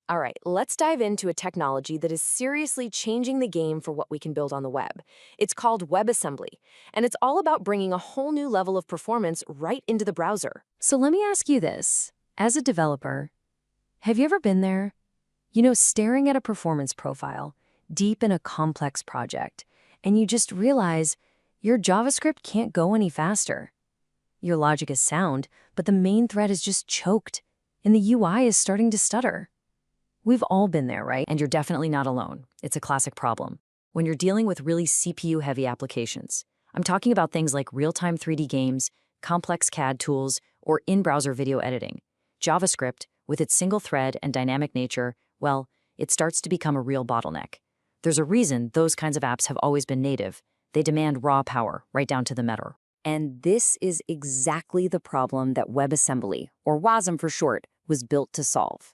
All right, let's dive into a technology that is seriously changing the game for what we can build on the web. It's called WebAssembly, and it's all about bringing a whole new level of performance right into the browser. So let me ask you this. As a developer, have you ever been there? Staring at a performance profile, deep in a complex project, and you just realize your JavaScript can't go any faster. Your logic is sound, but the main thread is just choked, and the UI is starting to stutter. We've all been there, right? And you're definitely not alone. It's a classic problem. When you're dealing with really CPU-heavy applications, I'm talking about things like real-time 3D games, complex CAD tools, or in-browser video editing. JavaScript, with its single thread and dynamic nature, well, it starts to become a real bottleneck. There's a reason those kinds of apps have always been native. They demand raw power, right down to the metal. And this is exactly the problem that WebAssembly, or Wasm for short, was built to solve.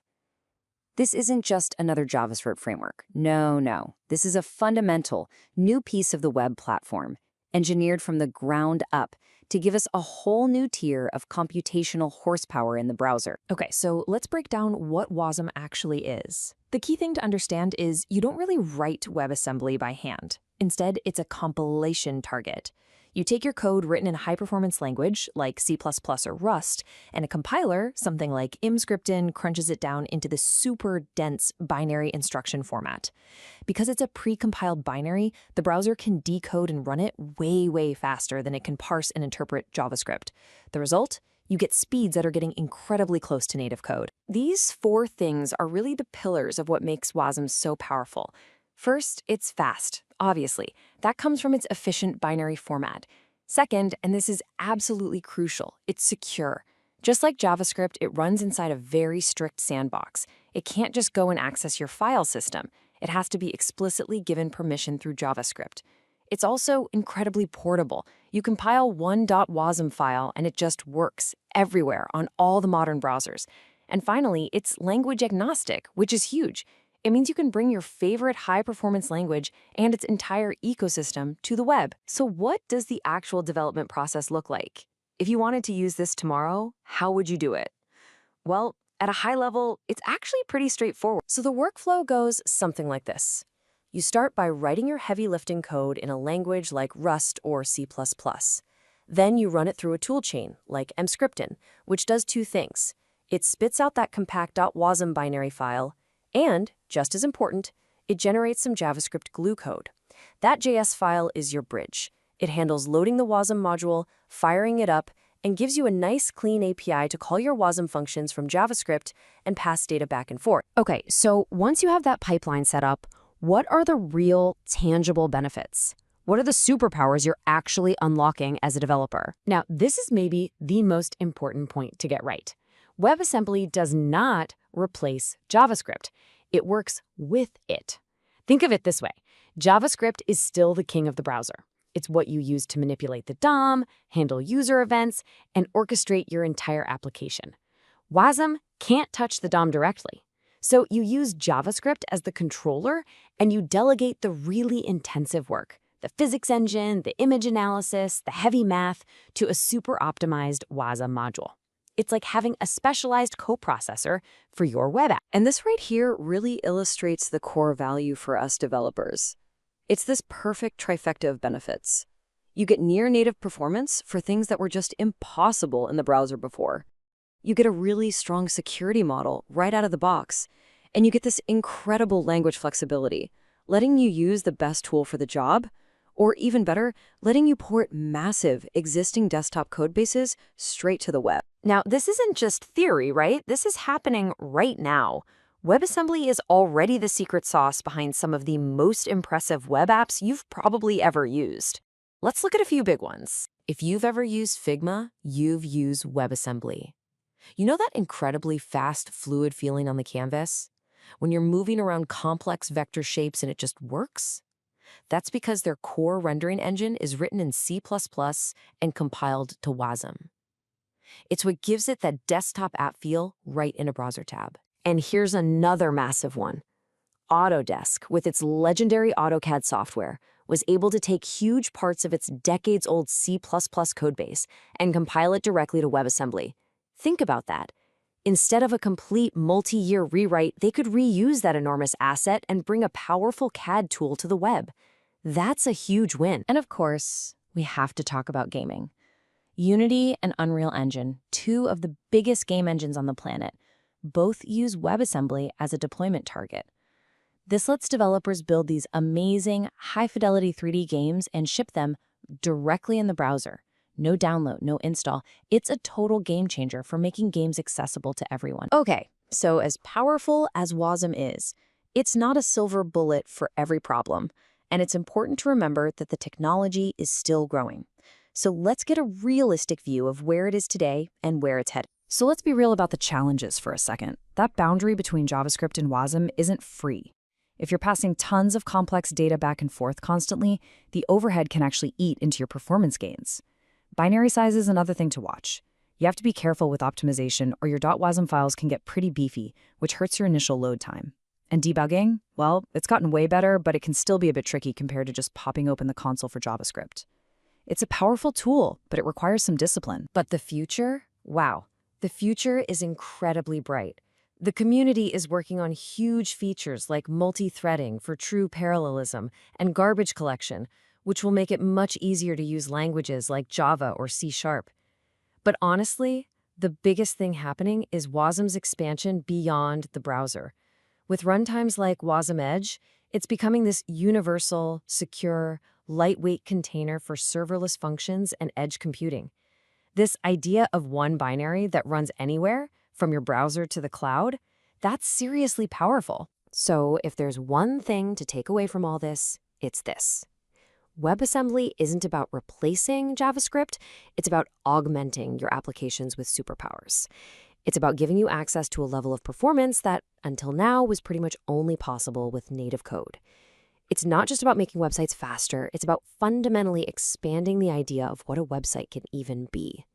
This isn't just another JavaScript framework. No. This is a fundamental, new piece of the web platform, engineered from the ground up to give us a whole new tier of computational horsepower in the browser. Okay, so let's break down what Wasm actually is. The key thing to understand is you don't really write WebAssembly by hand. Instead, it's a compilation target. You take your code written in a high-performance language, like C++ or Rust, and a compiler, something like Emscripten, crunches it down into this super dense binary instruction format. Because it's a pre-compiled binary, the browser can decode and run it way faster than it can parse and interpret JavaScript. The result? You get speeds that are getting incredibly close to native code. These four things are really the pillars of what makes Wasm so powerful. First, it's fast, obviously. That comes from its efficient binary format. Second, and this is absolutely crucial, it's secure. Just like JavaScript, it runs inside a very strict sandbox. It can't just go and access your file system. It has to be explicitly given permission through JavaScript. It's also incredibly portable. You compile one .wasm file and it just works everywhere on all the modern browsers. And finally, it's language agnostic, which is huge. It means you can bring your favorite high-performance language and its entire ecosystem to the web. So what does the actual development process look like? If you wanted to use this tomorrow, how would you do it? Well, at a high level, it's actually pretty straightforward. So the workflow goes something like this. You start by writing your heavy lifting code in a language like Rust or C++. Then you run it through a toolchain like Emscripten, which does two things. It spits out that compact .wasm binary file, and, just as important, it generates some JavaScript glue code. That JS file is your bridge. It handles loading the Wasm module, firing it up, and gives you a nice, clean API to call your Wasm functions from JavaScript and pass data back and forth. Okay, so once you have that pipeline set up, what are the real, tangible benefits? What are the superpowers you're actually unlocking as a developer? Now, this is maybe the most important point to get right. WebAssembly does not replace JavaScript. It works with it. Think of it this way. JavaScript is still the king of the browser. It's what you use to manipulate the DOM, handle user events, and orchestrate your entire application. Wasm can't touch the DOM directly. So you use JavaScript as the controller, and you delegate the really intensive work, the physics engine, the image analysis, the heavy math, to a super optimized Wasm module. It's like having a specialized coprocessor for your web app. And this right here really illustrates the core value for us developers. It's this perfect trifecta of benefits. You get near-native performance for things that were just impossible in the browser before. You get a really strong security model right out of the box. And you get this incredible language flexibility, letting you use the best tool for the job, or even better, letting you port massive existing desktop code bases straight to the web. Now, this isn't just theory, right? This is happening right now. WebAssembly is already the secret sauce behind some of the most impressive web apps you've probably ever used. Let's look at a few big ones. If you've ever used Figma, you've used WebAssembly. You know that incredibly fast, fluid feeling on the canvas? When you're moving around complex vector shapes and it just works? That's because their core rendering engine is written in C++ and compiled to Wasm. It's what gives it that desktop app feel right in a browser tab. And here's another massive one. Autodesk, with its legendary AutoCAD software, was able to take huge parts of its decades-old C++ codebase and compile it directly to WebAssembly. Think about that. Instead of a complete multi-year rewrite, they could reuse that enormous asset and bring a powerful CAD tool to the web. That's a huge win. And of course, we have to talk about gaming. Unity and Unreal Engine, two of the biggest game engines on the planet, both use WebAssembly as a deployment target. This lets developers build these amazing, high-fidelity 3D games and ship them directly in the browser. No download, no install. It's a total game changer for making games accessible to everyone. Okay, so as powerful as Wasm is, it's not a silver bullet for every problem, and it's important to remember that the technology is still growing. So let's get a realistic view of where it is today and where it's headed. So let's be real about the challenges for a second. That boundary between JavaScript and Wasm isn't free. If you're passing tons of complex data back and forth constantly, the overhead can actually eat into your performance gains. Binary size is another thing to watch. You have to be careful with optimization or your .wasm files can get pretty beefy, which hurts your initial load time. And debugging? Well, it's gotten way better, but it can still be a bit tricky compared to just popping open the console for JavaScript. It's a powerful tool, but it requires some discipline. But the future? Wow. The future is incredibly bright. The community is working on huge features like multi-threading for true parallelism and garbage collection, which will make it much easier to use languages like Java or C#. But honestly, the biggest thing happening is Wasm's expansion beyond the browser. With runtimes like Wasm Edge, it's becoming this universal, secure, lightweight container for serverless functions and edge computing. This idea of one binary that runs anywhere, from your browser to the cloud, that's seriously powerful. So if there's one thing to take away from all this, it's this. WebAssembly isn't about replacing JavaScript, it's about augmenting your applications with superpowers. It's about giving you access to a level of performance that, until now, was pretty much only possible with native code. It's not just about making websites faster, it's about fundamentally expanding the idea of what a website can even be.